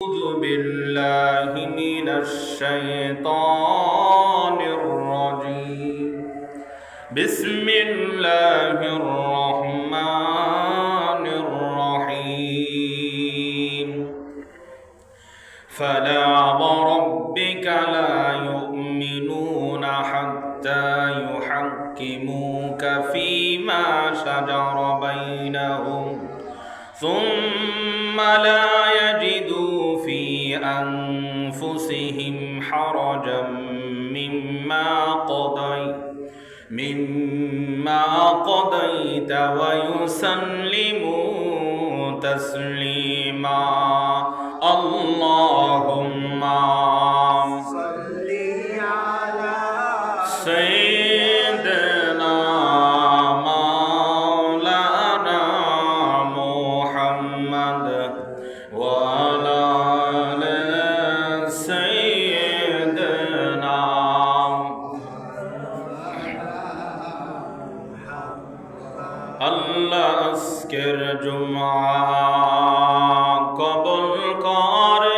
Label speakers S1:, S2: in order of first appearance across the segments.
S1: أعوذ بالله من الشيطان الرجيم بسم الله الرحمن الرحيم فلا وربك لا يؤمنون حتى يحكموك فيما شجر بينهم ثم لا يجدوا في أنفسهم حرجا مما قضيت ويسلموا تسليما اللهم صل على سيدنا مولانا محمد وعلى آل سيدنا আল্লাহ আজকের জুমআ কবুল করেন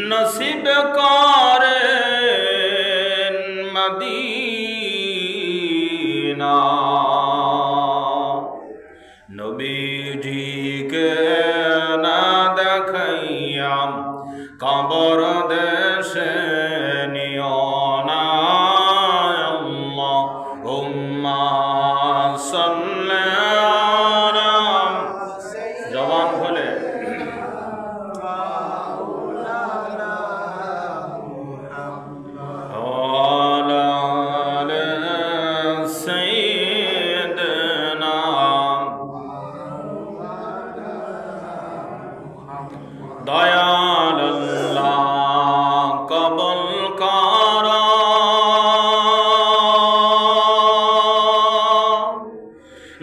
S1: নসিব করেন মদিনা নবীজিকে না দেখাইয়া কবর দেশে নিও না আল্লাহুম্মা সাল্লি আলা জবান খুলে ওয়ালা আলি সাইয়্যিদিনা দয়াল আল্লাহ কবুল করা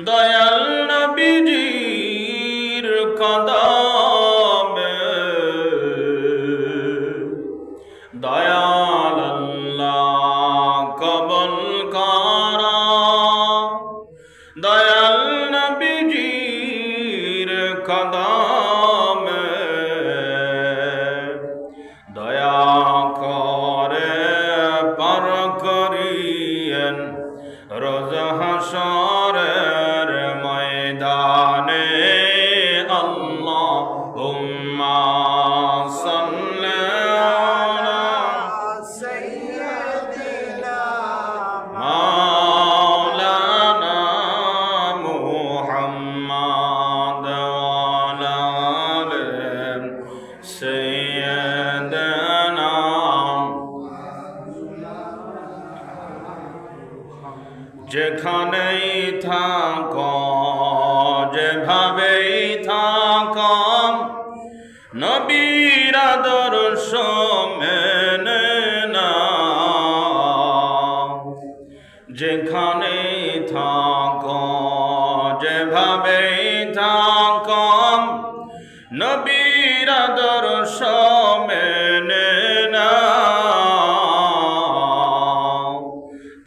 S1: দয়াল নবীজির কদমে দয়াল আল্লাহ কবুল করা দয়াল নবীজির কদমে দয়া করে পার করিয়েন রোজ হাসরের ময়দানে আল্লাহুম্মা সাল্লি আলা সাইয়্যিদিনা মাওলানা মুহাম্মদ ওয়া আলি সাইয়্যিদিনা যেখানেই থাকো যেভাবেই থাকো নবীর আদর্শ মেনে নাও যেখানেই থাকো যেভাবেই থাকো নবীর আদর্শ মেনে নাও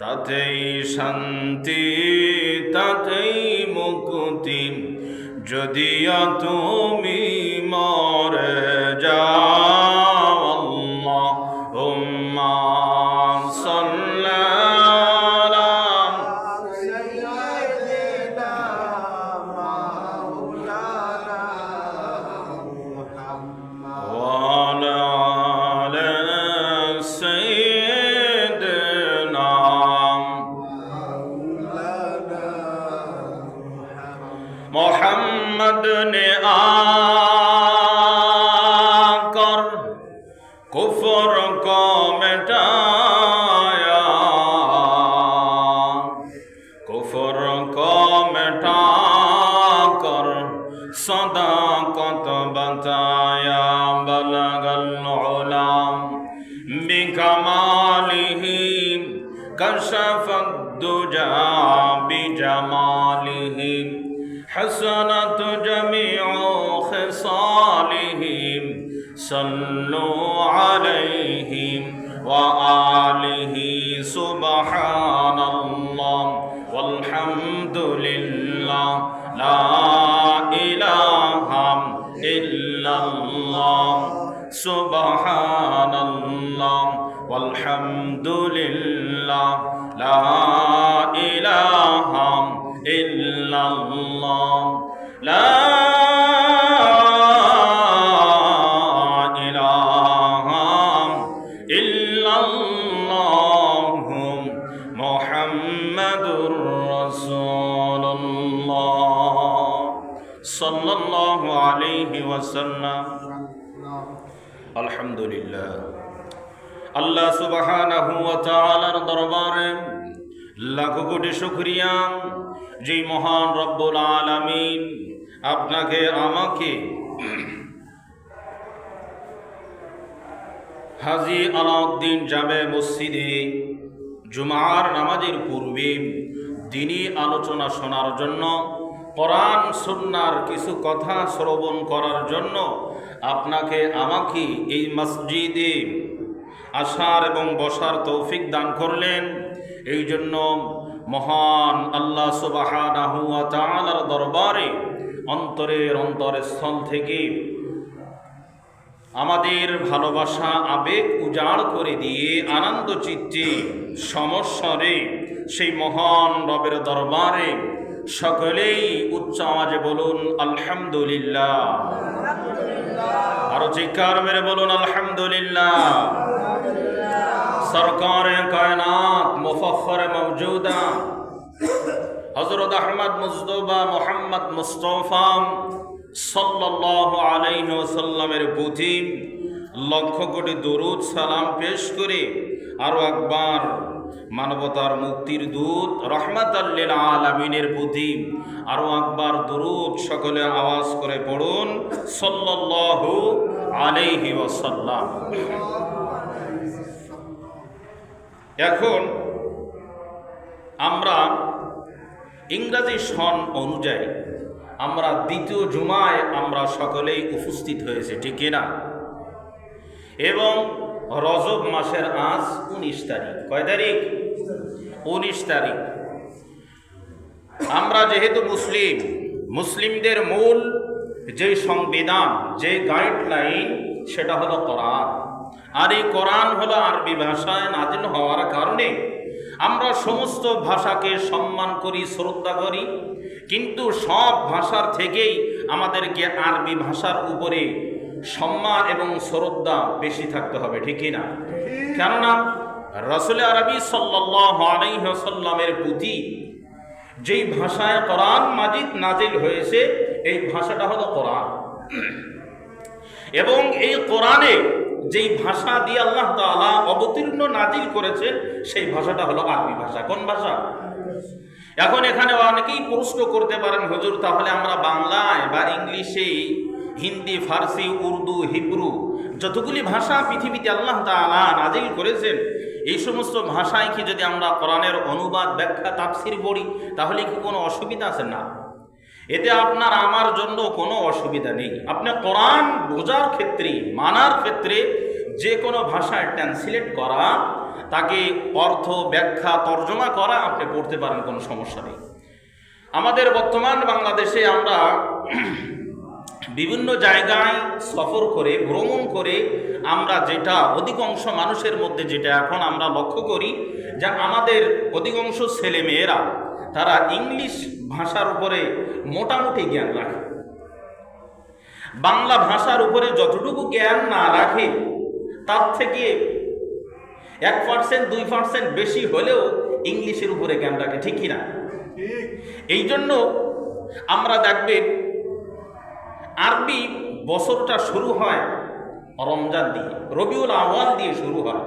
S1: তাতেই শান্তি তাতেই মুক্তি যদিও তুমি মরে যাও আল্লাহুম্মা সাল্লি আলা সাইয়্যিদিনা মাওলানা মুহাম্মদ ওয়া আলা আলি সাইয়্যিদিনা मोहम्मद ने आकर कुफ्र को मिटाया कुफ्र को मिटाकर सदाकत बताया बलगल उलाम बिकमालिही कशफत दुजा बिजमालिही حسنت جميع خصالهم صلوا عليه وآله سبحان الله والحمد لله لا إله ইল্লাল্লাহ সুবহানাল্লাহ ওয়ালহামদুলিল্লাহ লা ইলাহা ইল্লাল্লাহ লা সাল্লাল্লাহু আলাইহি ওয়াসাল্লাম। আলহামদুলিল্লাহ, আল্লাহ সুবহানাহু ওয়া তাআলার দরবারে লাখো কোটি শুকরিয়া, যে মহান রব্বুল আলামিন আপনাকে আমাকে হাজী আলাউদ্দিন জামে মসজিদে জুমার নামাজের পূর্বে দ্বীনি আলোচনা শোনার জন্য, কোরআন সুন্নাহর কিছু কথা শ্রবণ করার জন্য আপনাকে আমাকে এই মসজিদে আসার এবং বসার তৌফিক দান করলেন। এই জন্য মহান আল্লাহ সুবহানাহু ওয়া তাআলার দরবারে অন্তরের অন্তরস্থল থেকে আমাদের ভালোবাসা আবেগ উজাড় করে দিয়ে আনন্দ চিত্তে সমস্বরে সেই মহান রবের দরবারে সকলেই উচ্চ আওয়াজে বলুন আলহামদুলিল্লাহ। আরো চিৎকার মেরে বলুন আলহামদুলিল্লাহ। সরকারে কায়নাত মুফাখখারে মওজুদা হযরত আহমদ মুজতবা মুহাম্মদ মুস্তাফা সাল্লাল্লাহু আলাইহি ওয়াসাল্লামের প্রতি লক্ষ কোটি দরুদ সালাম পেশ করে আরো একবার মানবতার মুক্তির দূত রহমাতাল লিল আলামিনের প্রতি আরো একবার দরুদ সকলে আওয়াজ করে পড়ুন সাল্লাল্লাহু আলাইহি ওয়াসাল্লাম। এখন আমরা ইংরেজি সন অনুযায়ী আমরা দ্বিতীয় জুমায় আমরা সকলেই উপস্থিত হয়েছে, ঠিক কিনা? এবং রজব মাসের আজ 19 তারিখ। কয় তারিখ? 19 তারিখ। আমরা যেহেতু মুসলিমদের মূল যে সংবিধান, যে গাইডলাইন, সেটা হলো কোরআন। আর এই কোরআন হলো আরবি ভাষায় নাজিল হওয়ার কারণে আমরা সমস্ত ভাষাকে সম্মান করি, শ্রদ্ধা করি, কিন্তু সব ভাষার থেকেই আমাদেরকে আরবি ভাষার উপরে সম্মান এবং শ্রদ্ধা বেশি থাকতে হবে, ঠিক না? কেননা রাসূল আরবি সাল্লাল্লাহু আলাইহি ওয়াসাল্লামের প্রতি যেই ভাষায় কোরআন মাজিদ নাজিল হয়েছে, এই ভাষাটা হলো কোরআন। এবং এই কোরআনে যেই ভাষা দিয়ে আল্লাহ তাআলা অবতীর্ণ নাজিল করেছেন, সেই ভাষাটা হলো আরবি ভাষা। কোন ভাষা? এখন এখানে অনেকেই প্রশ্ন করতে পারেন, হুজুর তাহলে আমরা বাংলায় বা ইংলিশে, হিন্দি, ফার্সি, উর্দু, হিব্রু যতগুলি ভাষা পৃথিবীতে আল্লাহ তাআলা নাজিল করেছেন, এই সমস্ত ভাষায় কি যদি আমরা কোরআনের অনুবাদ, ব্যাখ্যা, তাফসীর পড়ি তাহলে কি কোনো অসুবিধা আছে? না, এতে আপনার আমার জন্য কোনো অসুবিধা নেই। আপনি কোরআন বোঝার ক্ষেত্রে, মানার ক্ষেত্রে যে কোনো ভাষায় ট্রান্সলেট করা, তাকে অর্থ, ব্যাখ্যা, তর্জমা করা আপনি পড়তে পারেন, কোনো সমস্যা নেই। আমাদের বর্তমান বাংলাদেশে আমরা বিভিন্ন জায়গায় সফর করে, ভ্রমণ করে আমরা যেটা অধিকাংশ মানুষের মধ্যে যেটা এখন আমরা লক্ষ্য করি, যে আমাদের অধিকাংশ ছেলেমেয়েরা তারা ইংলিশ ভাষার উপরে মোটামুটি জ্ঞান রাখে। বাংলা ভাষার উপরে যতটুকু জ্ঞান না রাখে, তার থেকে 1%, 2% বেশি হলেও ইংলিশের উপরে জ্ঞান রাখে, ঠিক কিনা? এই জন্য আমরা দেখবেন আরবি বছরটা শুরু হয় রমজান দিয়ে, রবিউল আউয়াল দিয়ে শুরু হয়,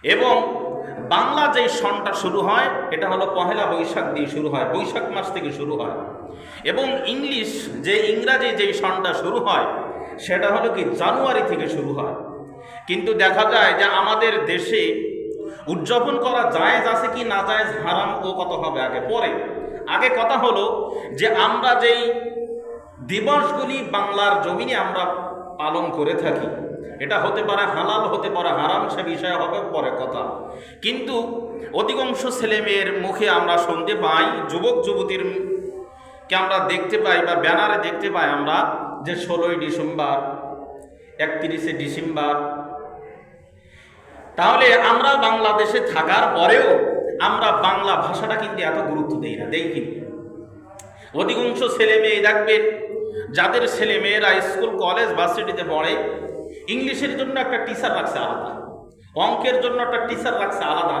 S1: এবং বাংলা যে সনটা শুরু হয় এটা হলো পহেলা বৈশাখ দিয়ে শুরু হয়, বৈশাখ মাস থেকে শুরু হয়। এবং ইংলিশ যে ইংরাজি যে সনটা শুরু হয় সেটা হলো কি জানুয়ারি থেকে শুরু হয়। কিন্তু দেখা যায় যে আমাদের দেশে উদযাপন করা জায়েজ আছে কি না জায়েজ, হারাম ও কত হবে আগে কথা হলো যে আমরা যেই দিবসগুলি বাংলার জমিনে আমরা পালন করে থাকি, এটা হতে পারে হালাল, হতে পারে হারাম, সে বিষয় হবে পরে কথা। কিন্তু অধিকাংশ ছেলেমেয়ের মুখে আমরা শুনতে পাই, যুবক যুবতীর কে আমরা দেখতে পাই বা ব্যানারে দেখতে পাই আমরা যে 16ই ডিসেম্বর, 31শে ডিসেম্বর। তাহলে আমরা বাংলাদেশে থাকার পরেও আমরা বাংলা ভাষাটা কিন্তু এত গুরুত্ব দেই না, দেই কিন্তু। অধিকাংশ ছেলে মেয়ে দেখবেন, যাদের ছেলে মেয়েরা স্কুল কলেজ ভার্সিটিতে পড়ে, ইংলিশের জন্য একটা টিচার রাখছে আলাদা, অঙ্কের জন্য একটা টিচার রাখছে আলাদা,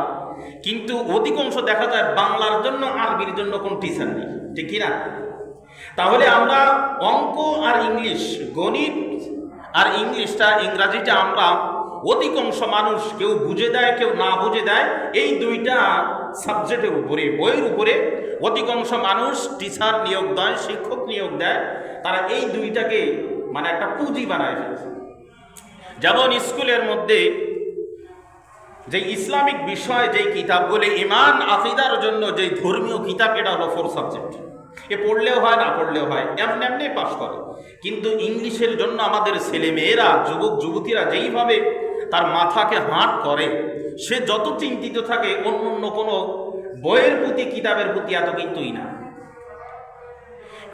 S1: কিন্তু অধিকাংশ দেখা যায় বাংলার জন্য আরবির জন্য কোন টিচার নেই, ঠিক কিনা? তাহলে আমরা অঙ্ক আর ইংলিশ, গণিত আর ইংরাজিটা আমরা অধিকাংশ মানুষ কেউ বুঝে দেয়, কেউ না বুঝে দেয়, এই দুইটা সাবজেক্টের উপরে, বইয়ের উপরে অধিকাংশ মানুষ টিচার নিয়োগ দেয়, শিক্ষক নিয়োগ দেয়। তারা এই দুইটাকে মানে একটা পুঁজি বানায় ফেলছে। যেমন স্কুলের মধ্যে যে ইসলামিক বিষয় যেই কিতাবগুলি, ইমান আকিদার জন্য যেই ধর্মীয় কিতাব, এটা হলো 4 সাবজেক্ট। এ পড়লেও হয়, না পড়লেও হয়, এমনি এমনি পাস করে। কিন্তু ইংলিশের জন্য আমাদের ছেলে মেয়েরা, যুবক যুবতীরা যেইভাবে তার মাথাকে হাঁট করে, সে যত চিন্তিত থাকে অন্য কোনো বইয়ের প্রতি, কিতাবের প্রতি এত কিন্তুই না।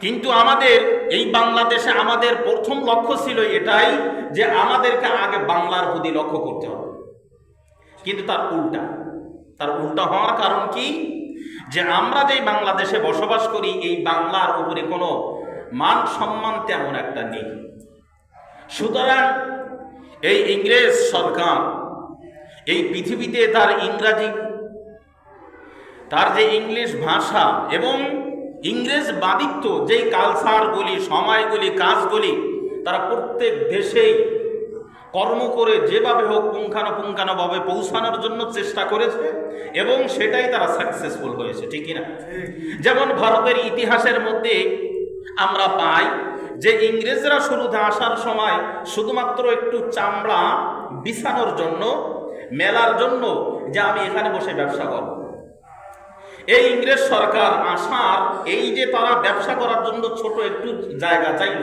S1: কিন্তু আমাদের এই বাংলাদেশে আমাদের প্রথম লক্ষ্য ছিল এটাই যে আমাদেরকে আগে বাংলার প্রতি লক্ষ্য করতে হবে। কিন্তু তার উল্টা হওয়ার কারণ কি? যে আমরা যেই বাংলাদেশে বসবাস করি, এই বাংলার উপরে কোনো মান সম্মান তেমন একটা নেই। সুতরাং এই ইংরেজ সরকার এই পৃথিবীতে তার ইংরাজি, তার যে ইংলিশ ভাষা এবং ইংরেজ বাদিত্ব যেই কালচারগুলি, সময়গুলি, কাজগুলি, তারা প্রত্যেক দেশেই কর্ম করে যেভাবে হোক পুঙ্খানুপুঙ্খানুভাবে পৌঁছানোর জন্য চেষ্টা করেছে এবং সেটাই তারা সাকসেসফুল হয়েছে, ঠিক কিনা? যেমন ভারতের ইতিহাসের মধ্যে আমরা পাই যে ইংরেজরা শুরুতে আসার সময় শুধুমাত্র একটু চামড়া বিছানোর জন্য, মেলার জন্য, যে আমি এখানে বসে ব্যবসা করব। এই ইংরেজ সরকার আসার, এই যে তারা ব্যবসা করার জন্য ছোট একটু জায়গা চাইল,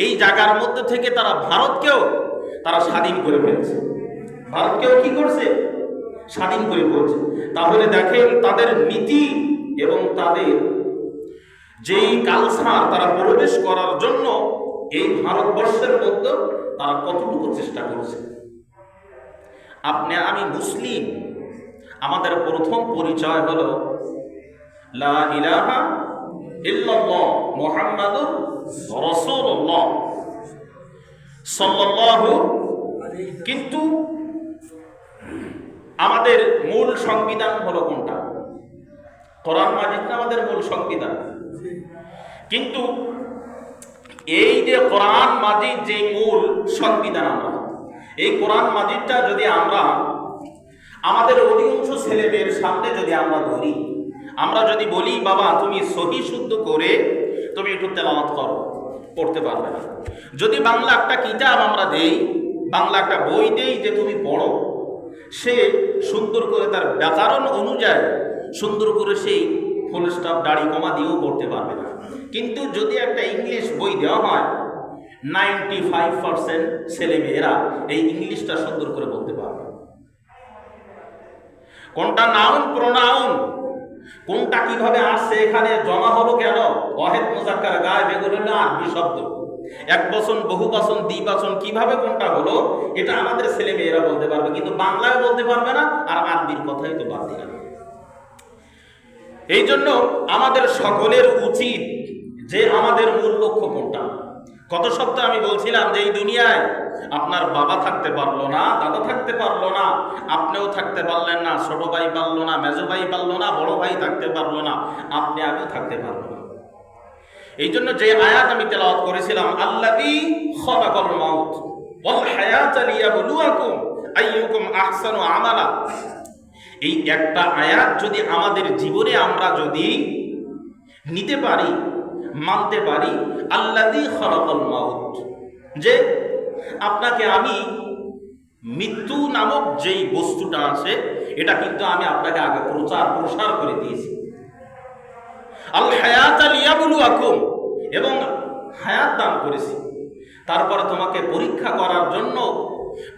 S1: এই জায়গার মধ্যে থেকে তারা ভারতকেও তারা স্বাধীন করে ফেলছে। ভারতকেও কি করছে? স্বাধীন করে ফেলছে। তাহলে দেখেন তাদের নীতি এবং তাদের যেই কালচার তারা প্রবেশ করার জন্য এই ভারতবর্ষের মধ্যে তারা কতটুকু চেষ্টা করছে। আপনি আমি মুসলিম, আমাদের প্রথম পরিচয় হলো লা ইলাহা ইল্লাল্লাহ মুহাম্মাদুর রাসূলুল্লাহ সাল্লাল্লাহু। কিন্তু আমাদের মূল সংবিধান হলো কোনটা? কোরআন মাজিদ না আমাদের মূল সংবিধান? কিন্তু এই যে কোরআন মাজিদ যে মূল সংবিধান, আমরা এই কোরআন মাজিদটা যদি আমরা আমাদের অধিকাংশ ছেলে মেয়ের সামনে যদি আমরা ধরি, আমরা যদি বলি বাবা তুমি সহি শুদ্ধ করে তুমি একটু তেলাওয়াত করো, পড়তে পারবে না। যদি বাংলা একটা কিতাব আমরা দেই, বাংলা একটা বই দেই যে তুমি পড়ো, সে সুন্দর করে তার ব্যাকরণ অনুযায়ী সুন্দর করে সেই ফুল স্টপ, দাড়ি কমা দিয়েও পড়তে পারবে না। কিন্তু যদি একটা ইংলিশ বই দেওয়া হয়, 95% ছেলে মেয়েরা এই ইংলিশটা সুন্দর করে বলতে পারবে। কোনটা নাউন, প্রোনাউন, কোনটা কিভাবে আসছে, এখানে জমা হলো কেন, ওয়াহেদ মুযাক্কার গায়েব, এগুলো হলো আরবি শব্দ। এক বচন, বহু বচন, দ্বিবচন, কিভাবে কোনটা হলো এটা আমাদের ছেলে মেয়েরা বলতে পারবে, কিন্তু বাংলায় বলতে পারবে না, আর আরবির কথাই তো বাদ দিলাম। এই জন্য আমাদের সকলের উচিত যে আমাদের মূল লক্ষ্য কোনটা। গত সপ্তাহে আমি বলছিলাম যে এই দুনিয়ায় আপনার বাবা থাকতে পারলো না, দাদা থাকতে পারলো না, আপনিও থাকতে পারলেন না, ছোট ভাই পারলো না, মেজো ভাই পারলো না, বড় ভাই থাকতে পারলো না, আপনি আমিও থাকতে পারবো না। এই জন্য যে আয়াত আমি তেলাওয়াত করেছিলাম, আল্লাযী খালাকাল মাউত ওয়াল হায়াতা লিয়াবলুয়াকুম আইয়ুকুম আহসানু আমালা, এই একটা আয়াত যদি আমাদের জীবনে আমরা যদি নিতে পারি, মানতে পারি, আল্লাযী খালাকাল মাউত, যে আপনাকে আমি মৃত্যু নামক যেই বস্তুটা আছে এটা কিন্তু আমি আপনাকে আগে প্রসার করে দিয়েছি। আল হায়াতা লিয়াবলুয়াকুম, এবং হায়াত দান করেছি। তারপরে তোমাকে পরীক্ষা করার জন্য,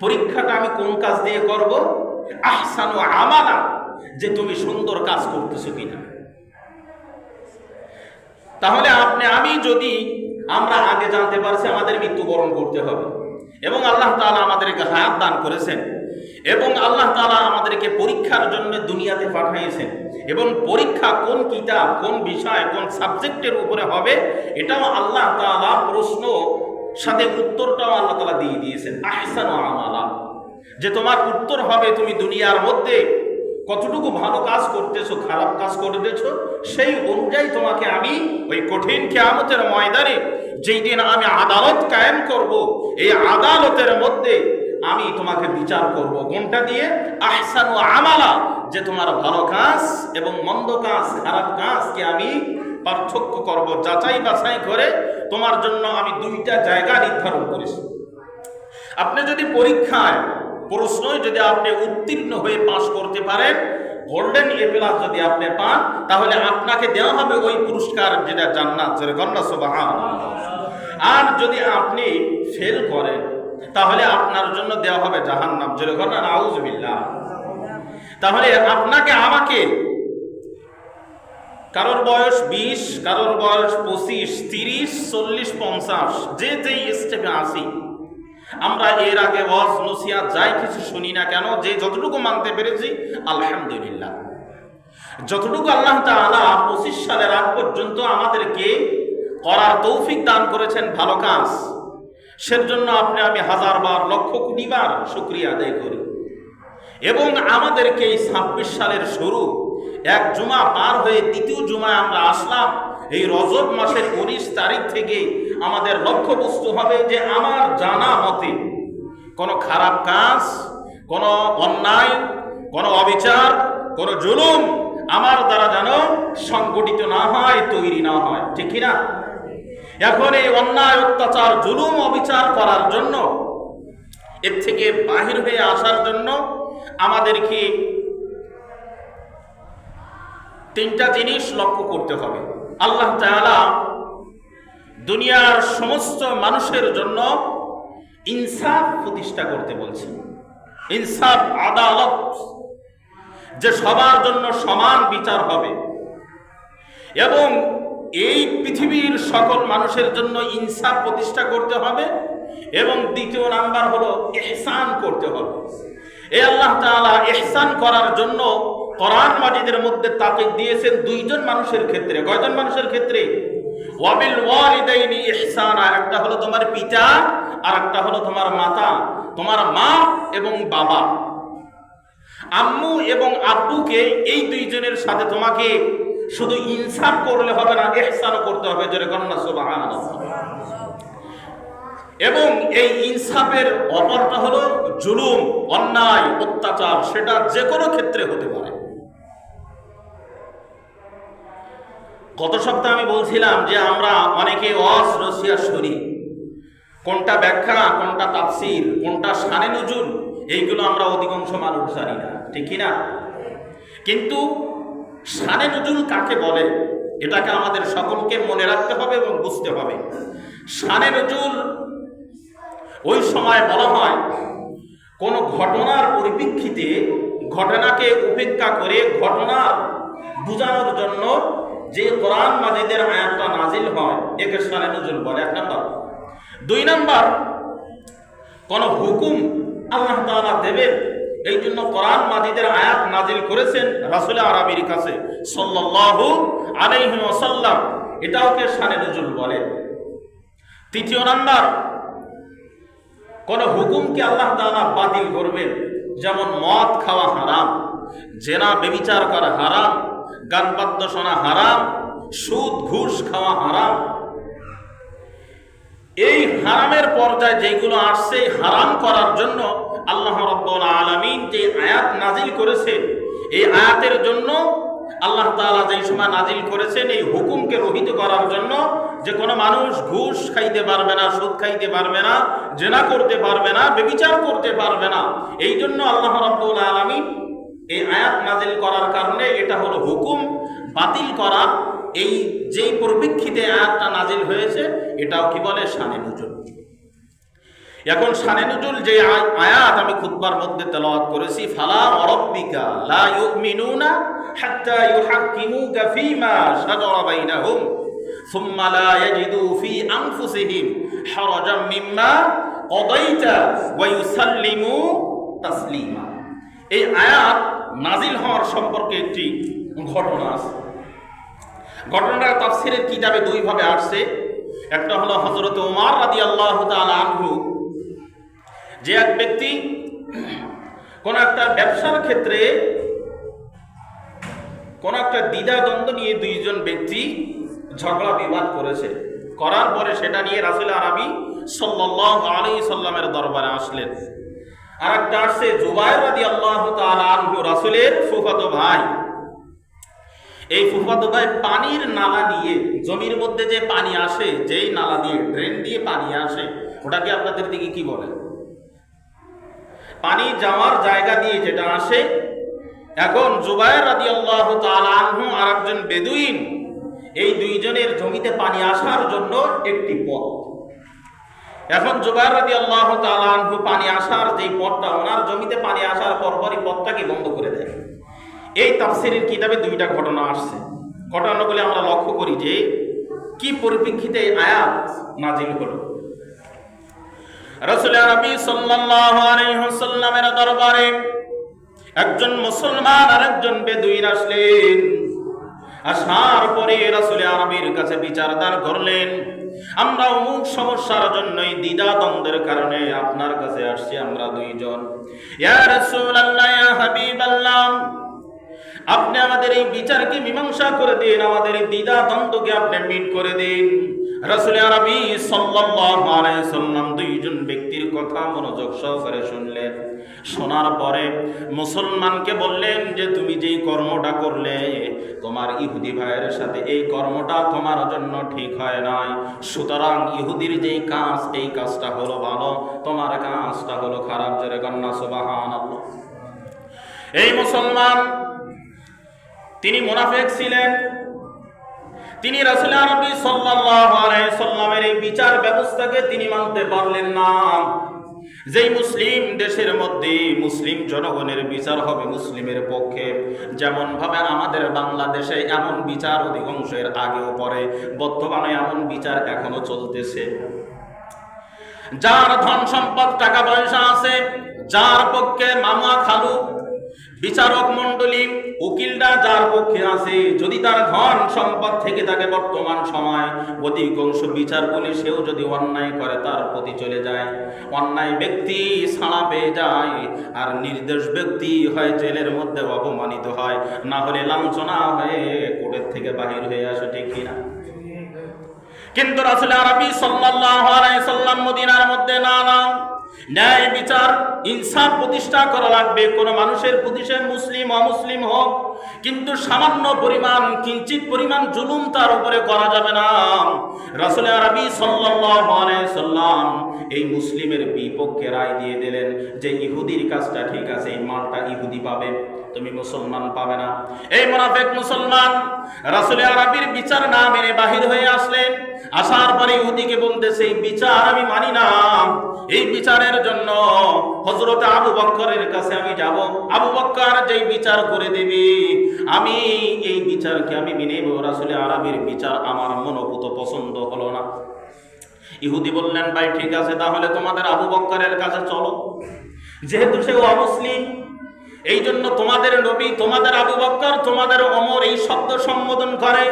S1: পরীক্ষাটা আমি কোন কাজ দিয়ে করব? আহসানু আমালা, যে তুমি সুন্দর কাজ করতেছো কিনা। তাহলে আমি যদি আমরা আগে জানতে পারছি আমাদের মৃত্যুবরণ করতে হবে, এবং আল্লাহ তাআলা আমাদেরকে হায়াত দান করেছেন, এবং আল্লাহ তাআলা আমাদেরকে পরীক্ষার জন্য দুনিয়াতে পাঠিয়েছেন, এবং পরীক্ষা কোন কিতাব, কোন বিষয়, কোন সাবজেক্টের উপরে হবে এটাও আল্লাহ তাআলা প্রশ্ন সাথে উত্তরটাও আল্লাহ তাআলা দিয়ে দিয়েছেন। আহসানু আমালা, যে তোমার উত্তর হবে তুমি দুনিয়ার মধ্যে কতটুকু ভালো কাজ করতেছো, খারাপ কাজ করতেছো, সেই অনুযায়ী তোমাকে আমি ওই কঠিন কিয়ামতের ময়দানে যেই দিন আমি আদালত কায়েম করব, এই আদালতের মধ্যে আমি তোমাকে বিচার করব কোনটা দিয়ে? আহসানু আমালা, যে তোমার ভালো কাজ এবং মন্দ কাজ, খারাপ কাজকে আমি পার্থক্য করব, যাচাই বাছাই করে তোমার জন্য আমি দুইটা জায়গা নির্ধারণ করেছি। আপনি যদি পরীক্ষায় প্রশ্নই যদি আপনি উত্তীর্ণ হয়ে পাস করতে পারেন, গোল্ডেন এ প্লাস যদি আপনি পান, তাহলে আপনাকে দেওয়া হবে ওই পুরস্কার, যেটা জান্নাত। সুবহানাল্লাহ। আর যদি আপনি ফেল করেন তাহলে আপনার জন্য দেওয়া হবে জাহান্নাম। নাউযুবিল্লাহ। তাহলে আপনাকে আমাকে, কারোর বয়স 20, কারোর বয়স 25, 30, 40, 50, যে যেই স্টেপে আসি, আমরা এর আগে ওয়াজ নসিহত যাই কিছু শুনি না কেন, যে যতটুকু মানতে পেরেছি আলহামদুলিল্লাহ। যতটুকু আল্লাহ তাআলা 25 সালের আগ পর্যন্ত আমাদেরকে করার তৌফিক দান করেছেন ভালো কাজ, সেজন্য আমি হাজারবার, লক্ষ কোটি বার শুকরিয়া আদায় করি। এবং আমাদেরকে এই 26 সালের শুরু, এক জুমা পার হয়ে দ্বিতীয় জুমায় আমরা আসলাম। এই রজব মাসের 19 তারিখ থেকে আমাদের লক্ষ্যবস্তু হবে যে আমার জানা মতে কোনো খারাপ কাজ, কোনো অন্যায়, কোনো অবিচার, কোনো জুলুম আমার দ্বারা যেন সংগঠিত না হয়, তৈরি না হয়। ঠিক কিনা? এখন এই অন্যায়, অত্যাচার, জুলুম, অবিচার করার জন্য, এর থেকে বাহির হয়ে আসার জন্য আমাদেরকে 3টা জিনিস লক্ষ্য করতে হবে। আল্লাহ তাআলা দুনিয়ার সমস্ত মানুষের জন্য ইনসাফ প্রতিষ্ঠা করতে বলছেন। ইনসাফ, আদালত, যে সবার জন্য সমান বিচার হবে, এবং এই পৃথিবীর সকল মানুষের জন্য ইনসাফ প্রতিষ্ঠা করতে হবে। এবং দ্বিতীয় নাম্বার হলো ইহসান করতে হবে। এই আল্লাহ তাআলা ইহসান করার জন্য কোরআন মাজিদের মধ্যে তাকিদ দিয়েছেন 2জন মানুষের ক্ষেত্রে। কয়জন মানুষের ক্ষেত্রে? ওয়াবিল ওয়ালিদাইনি ইহসানা, একটা হলো তোমার পিতা, আর একটা হলো তোমার মাতা, তোমার মা এবং বাবা। আম্মু এবং আব্বুকে, এই 2জনের সাথে তোমাকে শুধু ইনসাফ করলে হবে না, ইহসানও করতে হবে। জোরে কন্না সুবহানাল্লাহ। এবং এই ইনসাফের অপরটা হলো জুলুম, অন্যায়, অত্যাচার, সেটা যে কোনো ক্ষেত্রে হতে পারে। গত সপ্তাহে আমি বলছিলাম যে আমরা অনেকে ওয়াজ নসিহত শুনি, কোনটা ব্যাখ্যা, কোনটা তাফসীর, কোনটা শানে নুজুল, এইগুলো আমরা অধিকাংশ মানুষ জানি না। ঠিক কিনা? কিন্তু শানে নুজুল কাকে বলে এটাকে আমাদের সকলকে মনে রাখতে হবে এবং বুঝতে হবে। শানে নুজুল ওই সময় বলা হয় কোন ঘটনার পরিপ্রেক্ষিতে, ঘটনাকে উপেক্ষা করে ঘটনা বোঝানোর জন্য যে কোরআন মাজিদের আয়াতটা নাজিল হয়, একে শানে নুজুল বলে। 1 নাম্বার। 2 নাম্বার, কোন হুকুম আল্লাহ তাআলা দেবেন, এই জন্য কোরআন মাজিদের আয়াত নাজিল করেছেন রাসূল আরবীর কাছে সাল্লাল্লাহু আলাইহি ওয়াসাল্লাম, এটাওকে শানে নুজুল বলে। 3 নাম্বার, কোন হুকুমকে আল্লাহ তাআলা বাতিল করবেন, যেমন মদ খাওয়া হারাম, জেনা ব্যভিচার করা হারাম, গান বাদ্য শোনা হারাম, সুদ ঘুষ খাওয়া হারাম। এই হারামের পর্যায়ে যেগুলো আসছে হারাম করার জন্য আল্লাহ রাব্বুল আলামিন যে আয়াত নাজিল করেছে, এই আয়াতের জন্য আল্লাহ তাআলা যেই সময় নাজিল করেছেন এই হুকুমকে রহিত করার জন্য, যে কোনো মানুষ ঘুষ খাইতে পারবে না, সুদ খাইতে পারবে না, জেনা করতে পারবে না, ব্যভিচার করতে পারবে না। এই জন্য আল্লাহ রাব্বুল আলামিন এই আয়াত নাজিল করার কারণে এটা হলো হুকুম বাতিল করা। এই যেই পরিপ্রেক্ষিতে আয়াতটা নাজিল হয়েছে এটাও কি বলে? শানে নুজুল। এখন শানে নুজুল যে আয়াত আমি খুতবার মধ্যে তেলাওয়াত করেছি, ফালা ওয়ারাব্বিকা লা ইউমিনুনা হাত্তা ইউহাক্কিমুকা ফীমা শাজারা বাইনাহুম সুম্মা লা ইয়াজিদু ফি আনফুসিহিম হারাজাম মিম্মা কাদাইতা ওয়া ইউসাল্লিমু তাসলিমা। এই আয়াত নাজিল হওয়ার সম্পর্কে একটি ঘটনা আছে। ঘটনাটা তাফসীরের কিতাবে দুই ভাবে আসছে। একটা হলো হযরত ওমর রাদিয়াল্লাহু তাআলা আনহু, যে এক ব্যক্তি কোন একটা ব্যবসার ক্ষেত্রে কোন একটা দ্বিধাদ্বন্দ্ব নিয়ে দুইজন ব্যক্তি ঝগড়া বিবাদ করেছে, করার পরে সেটা নিয়ে রাসূল আরবি সাল্লাল্লাহু আলাইহি সাল্লামের দরবারে আসলেন। আর একটা আসছে জুবায়ের রাদিয়াল্লাহু তাআলা আনহু, রাসূলের ফুফাতো ভাই। এই ফুফাতো ভাই পানির নালা নিয়ে, জমির মধ্যে যে পানি আসে, যেই নালা দিয়ে, ড্রেন দিয়ে পানি আসে, ওটাকে আপনাদের দিকে কি বলে? পানি যাওয়ার জায়গা দিয়ে যেটা আসে। এখন জুবায়ের রাদিয়াল্লাহু তাআলা আনহু আর একজন বেদুইন, এই দুইজনের জমিতে পানি আসার জন্য একটি পথ। এখন জুবায়ের রাদিয়াল্লাহু তাআলা আনহু পানি আসার যে পথটা, ওনার জমিতে পানি আসার পরপরই পথটাকে বন্ধ করে দেয়। এই তাফসীরের কিতাবে দুইটা ঘটনা আসছে। ঘটনাগুলি আমরা লক্ষ্য করি যে কি পরিপ্রেক্ষিতে এই আয়াত নাজিল হলো। রাসূল আরবি সাল্লাল্লাহু আলাইহি ওয়াসাল্লামের দরবারে একজন মুসলমান আর একজন বেদুইন আসলেন। আসার পরে রাসূল আরবির কাছে বিচারদার করলেন, আমরা অমুক সমস্যার জন্যই দ্বিধা দ্বন্দ্বের কারণে আপনার কাছে আসছি আমরা দুইজন। ইয়া রাসূলুল্লাহ, ইয়া হাবিবাল্লাহ, আপনি আমাদের এই বিচারকে মীমাংসা করে দিন, আমাদের এই দ্বিধা দ্বন্দ্বকে আপনি মিট করে দিন। রাসূল আরবি সাল্লাল্লাহু আলাইহি সাল্লাম দুইজন ব্যক্তির কথা মনোযোগ সহকারে শুনলেন। শোনার পরে মুসলমানকে বললেন যে তুমি যেই কর্মটা করলে তোমার ইহুদি ভাইয়ের সাথে, এই কর্মটা তোমার জন্য ঠিক হয় নাই। সুতরাং ইহুদির যেই কাজ, এই কাজটা হলো ভালো, তোমার কাজটা হলো খারাপ। জোরে কন্যা সুবহানাল্লাহ। এই মুসলমান তিনি মুনাফিক ছিলেন। তিনি রাসূল আরবি সাল্লাল্লাহু আলাইহি সাল্লামের এই বিচার ব্যবস্থাকে তিনি মানতে পারলেন না। যেই মুসলিম দেশের মধ্যে মুসলিম জনগণের বিচার হবে মুসলিমের পক্ষে, যেমন ভাবে আমাদের বাংলাদেশে এমন বিচার অধিকাংশের আগেও পরে, বর্তমানে এমন বিচার এখনো চলতেছে। যার ধন সম্পদ টাকা পয়সা আছে, যার পক্ষে মামা খালু বিচারক মন্ডলী উকিলরা যার পক্ষে আছে, যদি তার ধন সম্পদ থেকে থাকে বর্তমান সময় অধিকাংশ বিচারগুলি সেও যদি অন্যায় করে তার প্রতি চলে যায়, অন্যায় ব্যক্তি ছাড়া পেয়ে যায়, আর নির্দোষ ব্যক্তি হয় জেলের মধ্যে অপমানিত হয়, না হলে লাঞ্ছনা হয়ে কোর্টের থেকে বাহির হয়ে আসে। ঠিক কিনা? কিন্তু রাসূল আরবি সাল্লাল্লাহু আলাইহি সাল্লাম মদিনার মধ্যে না ন্যায় বিচার ইনসাফ প্রতিষ্ঠা করা লাগবে। কোন মানুষের প্রতি সে মুসলিম অমুসলিম হোক, কিন্তু সামান্য পরিমাণ, কিঞ্চিত পরিমাণ জুলুম তার উপরে করা যাবে না। রাসূল আরবি সাল্লাল্লাহু আলাইহি সাল্লাম এই মুসলিমের বিপক্ষে রায় দিয়ে দিলেন যে ইহুদির কাজটা ঠিক আছে, এই মালটা ইহুদি পাবে, তুমি মুসলমান পাবে না। এই মুনাফিক মুসলমান রাসূল আরবির বিচার না মেনে বাহির হয়ে আসলেন। আসার পরে ইহুদিকে বলতেছে, এই বিচার আমি মানি না, এই বিচারের জন্য হযরত আবু বকরের কাছে আমি যাব, আবু বকর যেই বিচার করে দেবে আমি এই বিচারকে আমি মেনে নেব। রাসূল আরবির বিচার আমার মনোপুত পছন্দ হলো না। ইহুদি বললেন, ভাই ঠিক আছে, তাহলে তোমাদের আবু বকরের কাছে চলো। যেহেতু সে অমুসলিম, এই জন্য তোমাদের নবী, তোমাদের আবু বকর, তোমাদের ওমর এই শব্দ সম্বোধন করে।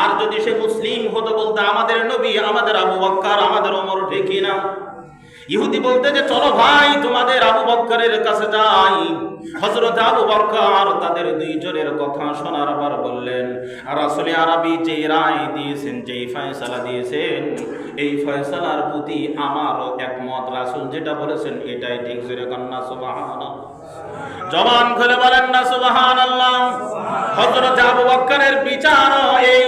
S1: আর যদি সে মুসলিম হতো বলতে আমাদের নবী, আমাদের আবু বকর, আমাদের ওমর, ঠিক না? ইহুদি বলতে যে চলো ভাই তোমাদের আবু বকরের কাছে যাই। হযরত আবু বকর তাদের দুইজনের কথা শোনার পর বললেন, রাসূল আরবি যে রায় দিয়েছেন, যেই ফয়সালা দিয়েছেন, এই ফয়সালার প্রতি আমারও একমত। রাসূল যেটা বলেছেন এটাই ঠিক। জোরে কন্যা সুবহানাল্লাহ। জবান খুলে বলেন না সুবহানাল্লাহ। হযরত আবু বকরের বিচার এই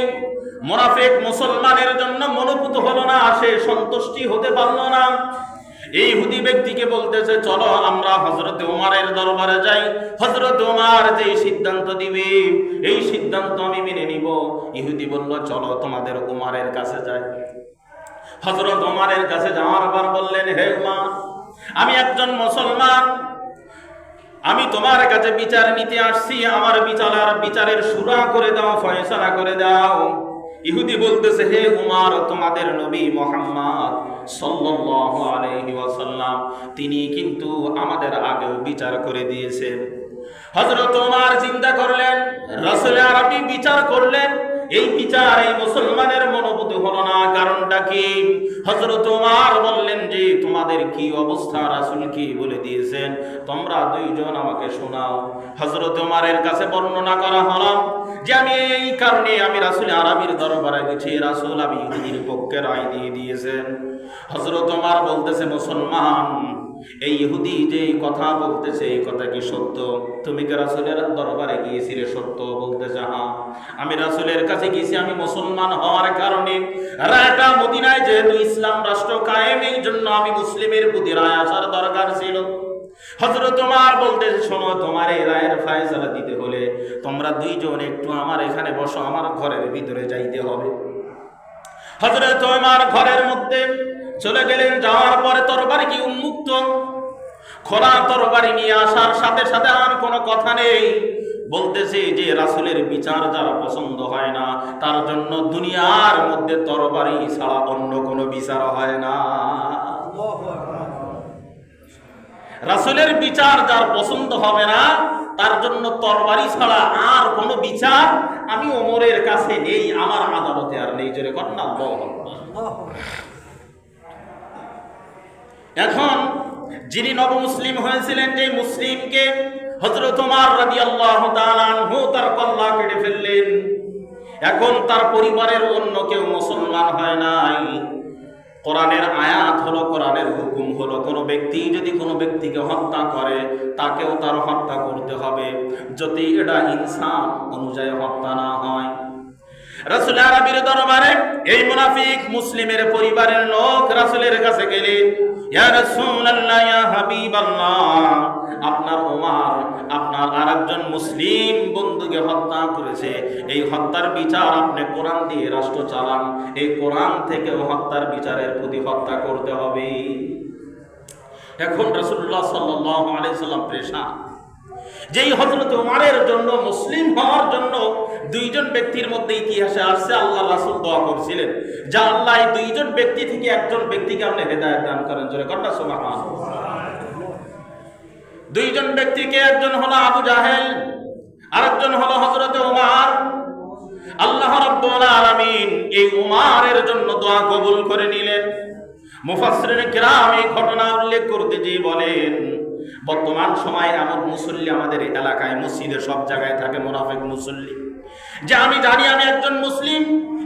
S1: মুনাফিক মুসলমানের জন্য মনোপুত হলো না, সে সন্তুষ্টি হতে পারল না। এই ইহুদি ব্যক্তিকে বলতেছে, চলো আমরা হযরত ওমরের দরবারে যাই, হযরত ওমর যে সিদ্ধান্ত দিবে এই সিদ্ধান্ত আমি মেনে নিব। ইহুদি বলল, চলো তোমাদের ওমরের কাছে যাই। হযরত ওমরের কাছে যাওয়ার পর বললেন, হে ওমর, আমি একজন মুসলমান, আমি তোমার কাছে বিচার নিতে আসছি, আমার বিচারের শুরা করে দাও, ফয়সালা করে দাও। ইহুদি বলতেছে, হে উমার, তোমাদের নবী মুহাম্মদ সাল্লাল্লাহু আলাইহি ওয়াসাল্লাম তিনি কিন্তু আমাদের আগেও বিচার করে দিয়েছেন। হযরত উমার চিন্তা করলেন, রাসূল আরবি বিচার করলেন, এই বিচার এই মুসলমানের মনোভূতি হলো না, কারণটা কি? হযরত উমার বললেন যে তোমাদের কি অবস্থা রাসূল কি বলে দিয়েছেন, তোমরা দুইজন আমাকে শোনাও। হযরত উমারের কাছে বর্ণনা করা হলো যে আমি এই কারণে আমি রাসূল আরবির দরবারে গেছি, রাসূল আমি ইহুদির পক্ষে রায় দিয়ে দিয়েছেন। হযরত উমার বলতেছে, মুসলমান, এই ইহুদি যে কথা বলতেছে এই কথা কি সত্য? তুমি কি রাসূলের দরবারে গিয়েছিলে? সত্য। বলতেছে, হ্যাঁ, আমি রাসূলের কাছে গিয়েছি, আমি মুসলমান হওয়ার কারণে রায়টা মদিনায় যেহেতু ইসলাম রাষ্ট্র কায়েম, এই জন্য আমি মুসলিমের প্রতি রায় আসার দরকার ছিল। হযরত ওমর বলতেছে, শোনো, তোমার এই রায়ের ফয়সালা দিতে হলে তোমরা দুইজন একটু আমার এখানে বসো, আমার ঘরের ভিতরে যাইতে হবে। হযরত ওমর ঘরের মধ্যে চলে গেলেন। যাওয়ার পরে তরবারি কি উন্মুক্ত, খোলা তরবারি নিয়ে আসার সাথে সাথে আর কোনো কথা নেই। বলতেছে যে রাসূলের বিচার যারা পছন্দ হয় না তার জন্য দুনিয়ার মধ্যে তরবারি ছাড়া অন্য কোনো বিচার হয় না। রাসূলের বিচার যার পছন্দ হবে না তার জন্য তরবারি ছাড়া আর কোনো বিচার আমি ওমরের কাছে নেই, আমার আদালতে আর নেই। জোরে কর না আল্লাহু আকবার। এখন যিনি নবমুসলিম হয়েছিলেন, যে মুসলিমকে হযরত ওমর রাদিয়াল্লাহু তাআলা আনহু তার কল্লা কেটে ফেললেন। এখন তার পরিবারের অন্য কেউ মুসলমান হয় নাই। কোরআনের আয়াত হলো, কোরআনের হুকুম হলো, কোনো ব্যক্তি যদি কোনো ব্যক্তিকে হত্যা করে তাকেও তার হত্যা করতে হবে, যদি এটা ইনসান অনুযায়ী হত্যা না হয়। রাসূল আরবির দরবারে এই মুনাফিক মুসলিমের পরিবারের লোক রাসূলের কাছে গেলেন, ইয়া রাসূলুল্লাহ, ইয়া হাবিবাল্লাহ, আপনার ওমর আপনার আরেকজন মুসলিম বন্ধুকে হত্যা করেছে, এই হত্যার বিচার আপনি কোরআন দিয়ে রাষ্ট্র চালান, এই কোরআন থেকে হত্যার বিচারের প্রতি হত্যা করতে হবে। এখন রাসূলুল্লাহ সাল্লাল্লাহু আলাইহি সাল্লাম পেরেশান, যেই হযরত ওমরের জন্য মুসলিম হওয়ার জন্য দুইজন ব্যক্তির মধ্যে ইতিহাসে আসছে আল্লাহ রাসূল দোয়া করছিলেন যে আল্লাহ এই দুইজন ব্যক্তি থেকে একজন ব্যক্তিকে আপনি হেদায়েত দান করেন। জোরে কন্যা সুবহানাল্লাহ। দুইজন ব্যক্তিকে, একজন হলো আবু জাহেল, আরেকজন হলো হযরত ওমর। আল্লাহ রাব্বুল আলামিন এই ওমরের জন্য দোয়া কবুল করে নিলেন। মুফাসসিরিন কিরাম এই ঘটনা উল্লেখ করতে গিয়ে বলেন, বর্তমান সময়ে এমন মুসল্লি আমাদের এলাকায় মসজিদে সব জায়গায় থাকে, মুনাফিক মুসল্লি, যে আমি জানি আমি একজন মুসলিম,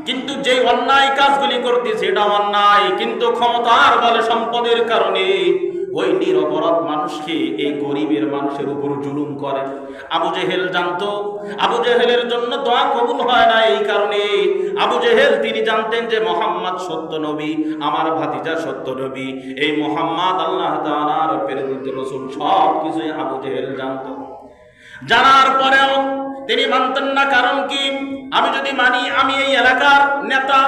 S1: কিন্তু যে অন্যায় কাজগুলি করতেছি এটা অন্যায়, কিন্তু ক্ষমতার বলে সম্পদের কারণে ওই নিরপরাধ মানুষকে, এই গরিবের মানুষের উপর জুলুম করে। আবু জেহেল জানতো আবু জেহেলের জন্য দোয়া কবুল হয় না, এই কারণে আবু জেহেল তিনি জানতেন যে মুহাম্মদ সত্য নবী, আমার ভাতিজা সত্য নবী, এই মুহাম্মদ আল্লাহ তাআলার প্রেরিত রাসূল, সব কিছুই আবু জেহেল জানতো। জানার পরেও তিনি মানতেন না। কারণ কি? আমি যদি মানি আমি এই এলাকার নেতা,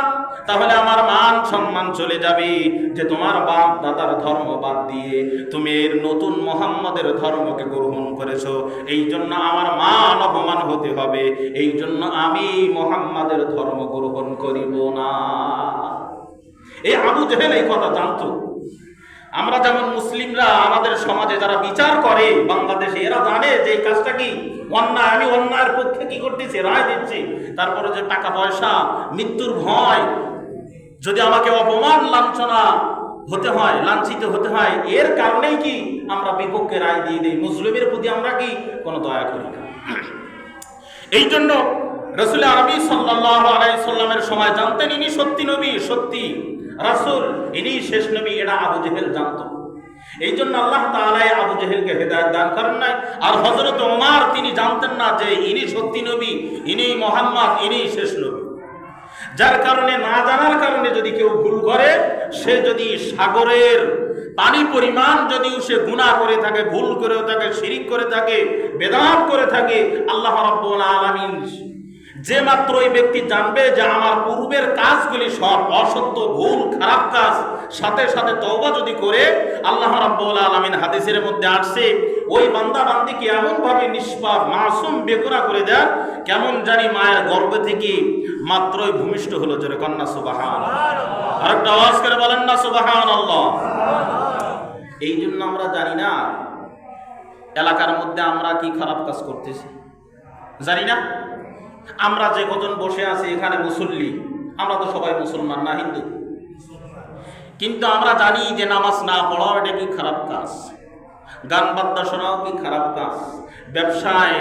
S1: তাহলে আমার মান সম্মান চলে যাবে, যে তোমার বাপ দাদার ধর্ম বাদ দিয়ে তুমি এর নতুন মুহাম্মদের ধর্মকে গ্রহণ করেছো, এই জন্য আমার মান অপমান হতে হবে, এই জন্য আমি মুহাম্মদের ধর্ম গ্রহণ করিব না। এই আবু জেহেল এই কথা জানতো। আমরা যেমন মুসলিমরা আমাদের সমাজে যারা বিচার করে বাংলাদেশে, এরা জানে যে এই কাজটা কি অন্যায়, আমি অন্যায়ের পক্ষে কি করতেছি, রায় দিচ্ছি। তারপরে যে টাকা পয়সা, মৃত্যুর ভয়, যদি আমাকে অপমান লাঞ্ছনা হতে হয়, লাঞ্ছিত হতে হয়, এর কারণেই কি আমরা বিপক্ষে রায় দিয়ে দিই। মুসলিমের প্রতি আমরা কি কোনো দয়া করি না। এই জন্য রাসূল আরবি সাল্লাল্লাহু আলাইহি সাল্লামের সময় জানতেন ইনি সত্যি নবী, সত্যি রাসূল, ইনি শেষ নবী, এটা আবু জেহেল জানতো। এই জন্য আল্লাহ তাআলা আবু জেহেলকে হেদায়েত দান করেন নাই। আর হযরত ওমর তিনি জানতেন না যে ইনি সত্যি নবী, ইনি মুহাম্মদ, ইনি শেষ নবী। যার কারণে, না জানার কারণে যদি কেউ ভুল করে, সে যদি সাগরের পানি পরিমাণ যদিও সে গুনাহ করে থাকে, ভুল করে থাকে, শিরিক করে থাকে, বেদাত করে থাকে, আল্লাহ রাব্বুল আলামিন যে মাত্র ওই ব্যক্তি জানবে যে আমার পূর্বের কাজগুলি সব অসত্য, ভুল, খারাপ কাজ, সাথে সাথে তওবা যদি করে, আল্লাহ রাব্বুল আলামিন হাদিসের মধ্যে আসছে ওই বান্দা বান্দিকে এমন ভাবে নিষ্পাপ মাসুম বেগুনাহ করে দেন, কেমন জানি মায়ের গর্ভ থেকে মাত্রই ভূমিষ্ঠ হলো। জোরে কন্যা সুবহানাল্লাহ। আরেকটা আওয়াজ করে বলেন না সুবহানাল্লাহ। এই জন্য আমরা জানি না এলাকার মধ্যে আমরা কি খারাপ কাজ করতেছি, জানি না। আমরা যে কজন বসে আছি এখানে মুসল্লি, আমরা তো সবাই মুসলমান না হিন্দু, কিন্তু আমরা জানি যে নামাজ না পড়াও এটা কি খারাপ কাজ, গান বাদ্যা শোনাও কি খারাপ কাজ, ব্যবসায়